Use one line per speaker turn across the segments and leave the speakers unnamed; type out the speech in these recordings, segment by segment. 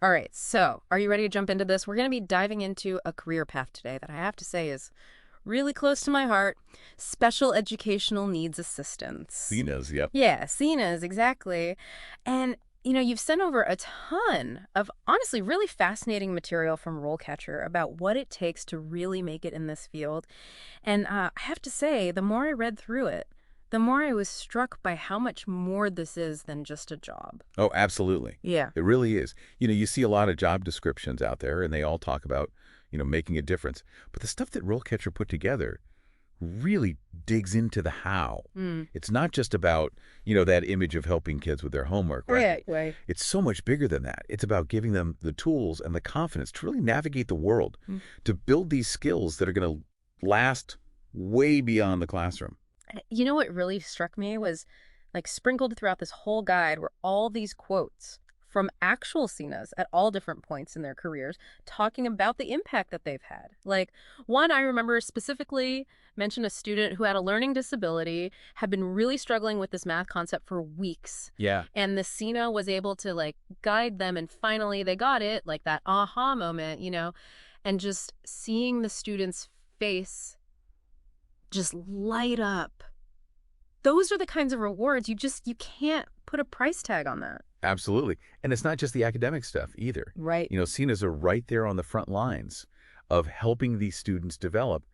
All right, so are you ready to jump into this? We're going to be diving into a career path today that I have to say is really close to my heart. Special educational needs assistance.
SENAs, yep.
Yeah, SENAs, exactly. And, you've sent over a ton of honestly really fascinating material from RoleCatcher about what it takes to really make it in this field. And I have to say, the more I read through it, the more I was struck by how much more this is than just a job.
Oh, absolutely.
Yeah.
It really is. You see a lot of job descriptions out there, and they all talk about, making a difference. But the stuff that RoleCatcher put together really digs into the how.
Mm.
It's not just about, that image of helping kids with their homework, right?
Right.
It's so much bigger than that. It's about giving them the tools and the confidence to really navigate the world, to build these skills that are going to last way beyond the classroom.
You know what really struck me was like sprinkled throughout this whole guide were all these quotes from actual SENAs at all different points in their careers talking about the impact that they've had. Like one I remember specifically mentioned a student who had a learning disability, had been really struggling with this math concept for weeks.
Yeah.
And the SENA was able to like guide them and finally they got it, like that aha moment, and just seeing the student's face just light up. Those are the kinds of rewards you can't put a price tag on that.
Absolutely. And it's not just the academic stuff either.
Right.
SENAs are right there on the front lines of helping these students develop,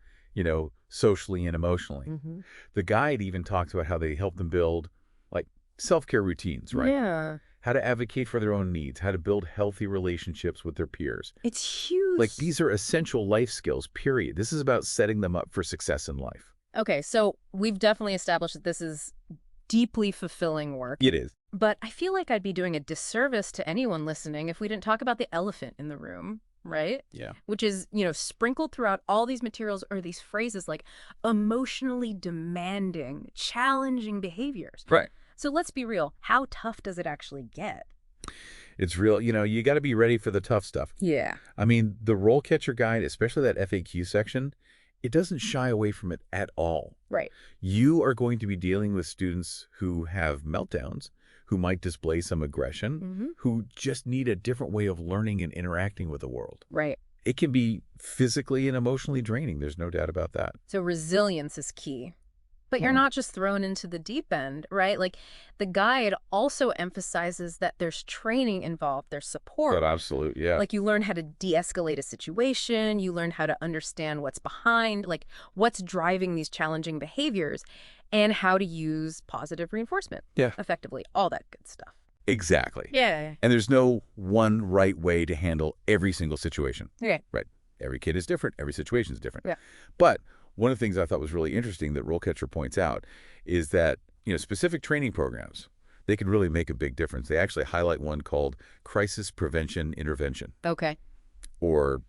socially and emotionally.
Mm-hmm.
The guide even talks about how they help them build, like, self-care routines, right?
Yeah.
How to advocate for their own needs, how to build healthy relationships with their peers.
It's huge.
Like, these are essential life skills, period. This is about setting them up for success in life.
Okay, so we've definitely established that this is deeply fulfilling work.
It is.
But I feel like I'd be doing a disservice to anyone listening if we didn't talk about the elephant in the room, right?
Yeah.
Which is, sprinkled throughout all these materials are these phrases like emotionally demanding, challenging behaviors.
Right.
So let's be real. How tough does it actually get?
It's real. You got to be ready for the tough stuff.
Yeah.
I mean, the RoleCatcher guide, especially that FAQ section, it doesn't shy away from it at all.
Right.
You are going to be dealing with students who have meltdowns, who might display some aggression, who just need a different way of learning and interacting with the world.
Right.
It can be physically and emotionally draining. There's no doubt about that.
So resilience is key. But you're not just thrown into the deep end, right? Like the guide also emphasizes that there's training involved, there's support.
Absolutely, yeah.
Like you learn how to de-escalate a situation, you learn how to understand what's behind, like what's driving these challenging behaviors, and how to use positive reinforcement effectively, all that good stuff.
Exactly.
Yeah.
And there's no one right way to handle every single situation.
Okay.
Right. Every kid is different. Every situation is different.
Yeah.
But one of the things I thought was really interesting that RoleCatcher points out is that, specific training programs, they can really make a big difference. They actually highlight one called Crisis Prevention Intervention.
Okay.
Or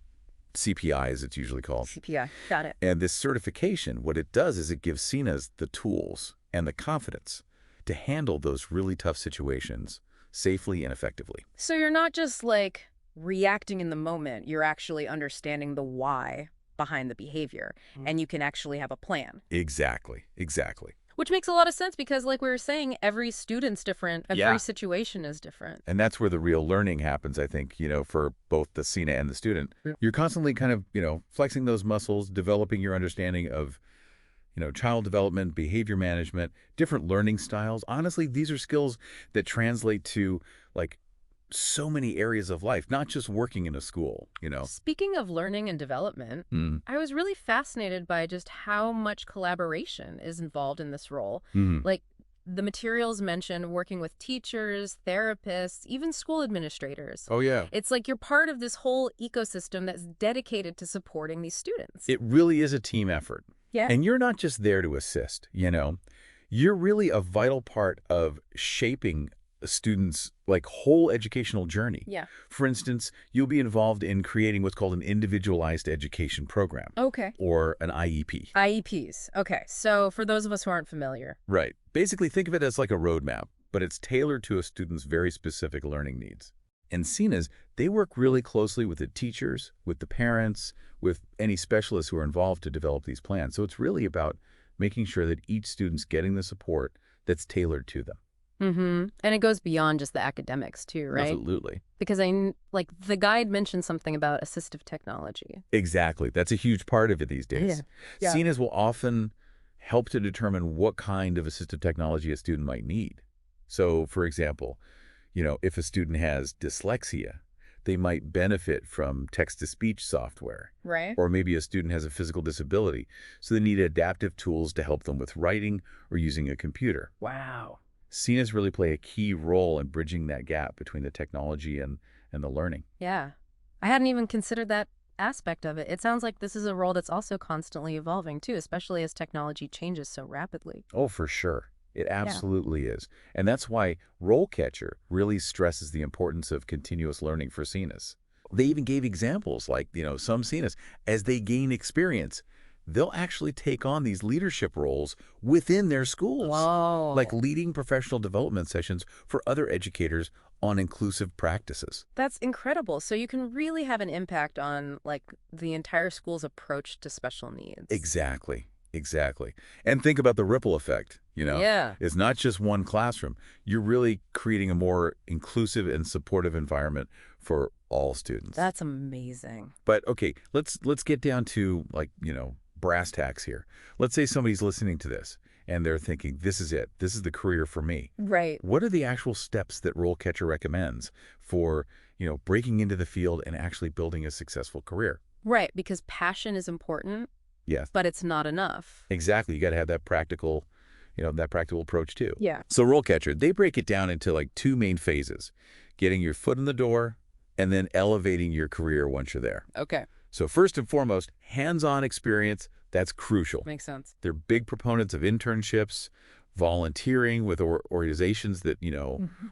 CPI, as it's usually called.
CPI. Got it.
And this certification, what it does is it gives SENAs the tools and the confidence to handle those really tough situations safely and effectively.
So you're not just like reacting in the moment, you're actually understanding the why behind the behavior, and you can actually have a plan.
Exactly.
Which makes a lot of sense because, like we were saying, every student's different. Every situation is different.
And that's where the real learning happens, I think, for both the SENA and the student. Yeah. You're constantly kind of, flexing those muscles, developing your understanding of, child development, behavior management, different learning styles. Honestly, these are skills that translate to, like, so many areas of life, not just working in a school,
Speaking of learning and development, I was really fascinated by just how much collaboration is involved in this role. Like the materials mention working with teachers, therapists, even school administrators.
Oh, yeah.
It's like you're part of this whole ecosystem that's dedicated to supporting these students.
It really is a team effort.
Yeah.
And you're not just there to assist, You're really a vital part of shaping a student's whole educational journey.
Yeah.
For instance, you'll be involved in creating what's called an individualized education program.
Okay.
Or an IEP.
IEPs. Okay. So for those of us who aren't familiar.
Right. Basically, think of it as like a roadmap, but it's tailored to a student's very specific learning needs. And SENAs, they work really closely with the teachers, with the parents, with any specialists who are involved to develop these plans. So it's really about making sure that each student's getting the support that's tailored to them.
Mm-hmm. And it goes beyond just the academics too, right?
Absolutely.
Because like the guide mentioned something about assistive technology.
Exactly. That's a huge part of it these
Yeah.
days.
Yeah.
SENAs will often help to determine what kind of assistive technology a student might need. So, for example, if a student has dyslexia, they might benefit from text-to-speech software.
Right.
Or maybe a student has a physical disability, so they need adaptive tools to help them with writing or using a computer.
Wow.
SENAs really play a key role in bridging that gap between the technology and the learning.
Yeah. I hadn't even considered that aspect of it. It sounds like this is a role that's also constantly evolving too, especially as technology changes so rapidly.
Oh, for sure. It
Yeah.
absolutely is. And that's why RoleCatcher really stresses the importance of continuous learning for SENAs. They even gave examples like, some SENAs, as they gain experience, they'll actually take on these leadership roles within their schools, like
Whoa.
leading professional development sessions for other educators on inclusive practices.
That's incredible. So you can really have an impact on like the entire school's approach to special needs.
Exactly. Exactly. And think about the ripple effect.
Yeah.
It's not just one classroom. You're really creating a more inclusive and supportive environment for all students.
That's amazing.
But okay, let's get down to brass tacks here. Let's say somebody's listening to this and they're thinking, this is it. This is the career for me.
Right.
What are the actual steps that RoleCatcher recommends for, breaking into the field and actually building a successful career?
Right, because passion is important,
Yes.
but it's not enough.
Exactly. You got to have that practical approach too.
Yeah.
So RoleCatcher, they break it down into like two main phases: getting your foot in the door and then elevating your career once you're there.
Okay.
So first and foremost, hands-on experience, that's crucial.
Makes sense.
They're big proponents of internships, volunteering with organizations that,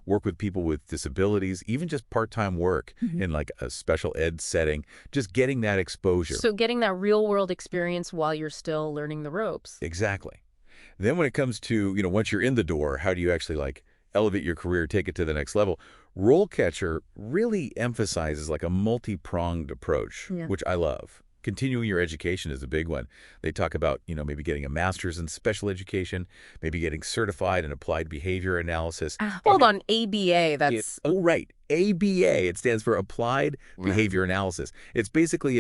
work with people with disabilities, even just part-time work in like a special ed setting, just getting that exposure.
So getting that real world experience while you're still learning the ropes.
Exactly. Then when it comes to, once you're in the door, how do you actually like elevate your career, take it to the next level? RoleCatcher really emphasizes like a multi-pronged approach,
Yeah.
which I love. Continuing your education is a big one. They talk about, maybe getting a master's in special education, maybe getting certified in applied behavior analysis.
Hold on, ABA, that's...
Right. ABA, it stands for Applied Behavior Analysis. It's basically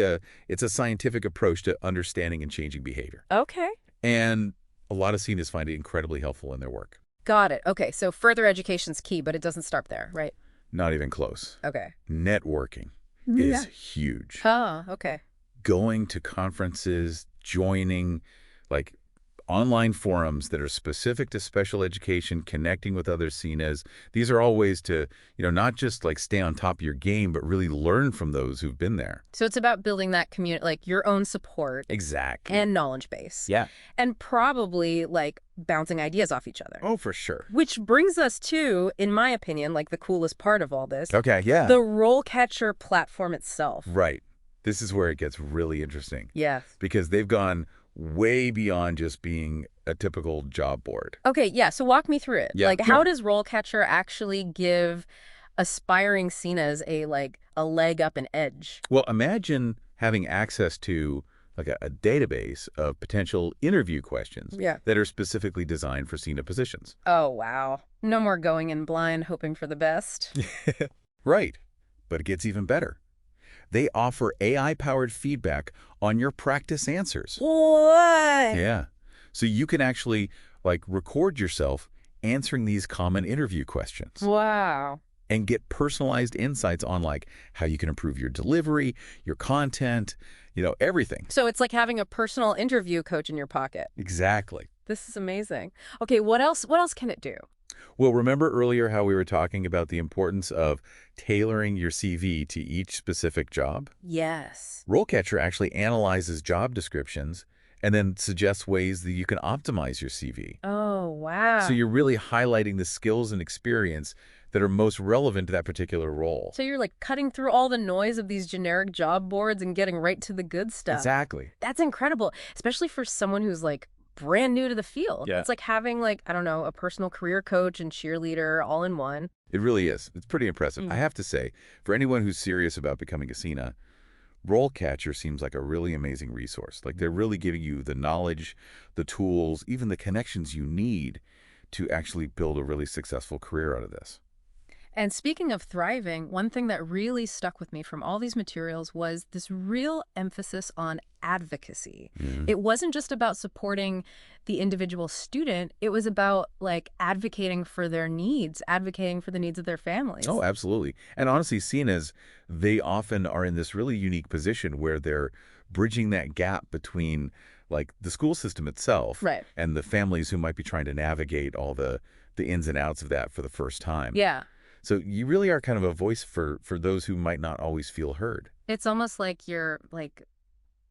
it's a scientific approach to understanding and changing behavior.
Okay.
And a lot of seniors find it incredibly helpful in their work.
Got it. Okay, so further education's key, but it doesn't start there, right?
Not even close.
Okay.
Networking is huge.
Oh, okay.
Going to conferences, joining like online forums that are specific to special education, connecting with other SENAs. These are all ways to, not just like stay on top of your game, but really learn from those who've been there.
So it's about building that community, like your own support
Exactly.
and knowledge base.
Yeah.
And probably like bouncing ideas off each other.
Oh, for sure.
Which brings us to, in my opinion, like the coolest part of all this,
Okay, yeah.
the RoleCatcher platform itself.
Right. This is where it gets really interesting.
Yes.
Because they've gone way beyond just being a typical job board.
Okay, yeah, so walk me through it.
Yeah,
Like,
sure.
how does RoleCatcher actually give aspiring SENAs a leg up, an edge?
Well, imagine having access to like a database of potential interview questions
Yeah.
that are specifically designed for SENA positions.
Oh, wow. No more going in blind, hoping for the best.
Right. But it gets even better. They offer AI-powered feedback on your practice answers.
What?
Yeah. So you can actually like record yourself answering these common interview questions
Wow.
and get personalized insights on like how you can improve your delivery, your content, everything.
So it's like having a personal interview coach in your pocket.
Exactly.
This is amazing. Okay, what else can it do?
Well, remember earlier how we were talking about the importance of tailoring your CV to each specific job?
Yes.
RoleCatcher actually analyzes job descriptions and then suggests ways that you can optimize your CV.
Oh, wow.
So you're really highlighting the skills and experience that are most relevant to that particular role.
So you're like cutting through all the noise of these generic job boards and getting right to the good stuff.
Exactly.
That's incredible, especially for someone who's like brand new to the field.
Yeah.
It's like having like, I don't know, a personal career coach and cheerleader all in one.
It really is. It's pretty impressive.
Mm.
I have to say, for anyone who's serious about becoming a SENA, RoleCatcher seems like a really amazing resource. Like they're really giving you the knowledge, the tools, even the connections you need to actually build a really successful career out of this.
And speaking of thriving, one thing that really stuck with me from all these materials was this real emphasis on advocacy.
Mhm.
It wasn't just about supporting the individual student, it was about like advocating for their needs, advocating for the needs of their
Oh,
families.
absolutely. And honestly, seen as they often are in this really unique position where they're bridging that gap between like the school system itself
Right.
and the families who might be trying to navigate all the ins and outs of that for the first time.
Yeah.
So you really are kind of a voice for those who might not always feel heard.
It's almost like you're like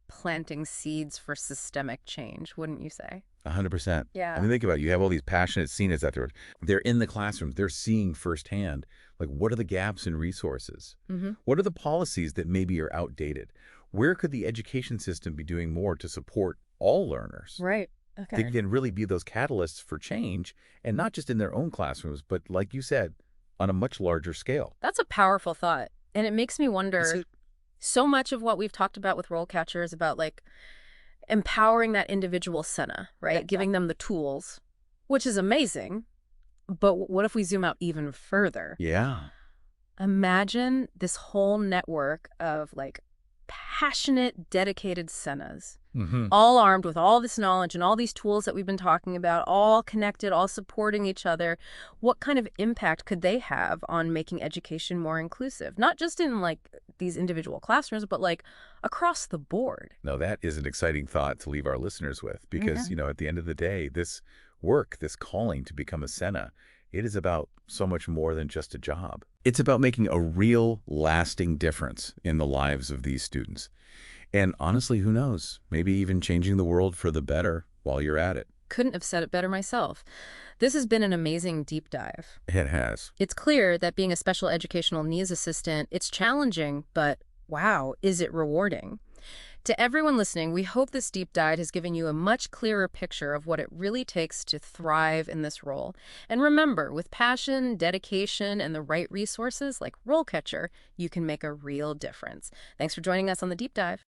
planting seeds for systemic change, wouldn't you say?
100%. I
Yeah.
mean, think about it. You have all these passionate seniors out there. They're in the classroom. They're seeing firsthand, like, what are the gaps in resources?
Mm-hmm.
What are the policies that maybe are outdated? Where could the education system be doing more to support all learners?
Right.
They
Okay.
can really be those catalysts for change, and not just in their own classrooms, but like you said, on a much larger scale.
That's a powerful thought. And it makes me
It's
wonder,
a,
so much of what we've talked about with RoleCatcher is about like empowering that individual SENA, right? Giving them the tools, which is amazing. But what if we zoom out even further?
yeah.
Imagine this whole network of like passionate, dedicated SENAs,
Hmm.
all armed with all this knowledge and all these tools that we've been talking about, all connected, all supporting each other. What kind of impact could they have on making education more inclusive? Not just in like these individual classrooms, but like across the board.
No, that is an exciting thought to leave our listeners with
Yeah.
because, at the end of the day, this work, this calling to become a SENA, it is about so much more than just a job. It's about making a real, lasting difference in the lives of these students. And honestly, who knows? Maybe even changing the world for the better while you're at it.
Couldn't have said it better myself. This has been an amazing deep dive.
It has.
It's clear that being a special educational needs assistant, it's challenging, but wow, is it rewarding? To everyone listening, we hope this deep dive has given you a much clearer picture of what it really takes to thrive in this role. And remember, with passion, dedication, and the right resources like RoleCatcher, you can make a real difference. Thanks for joining us on the deep dive.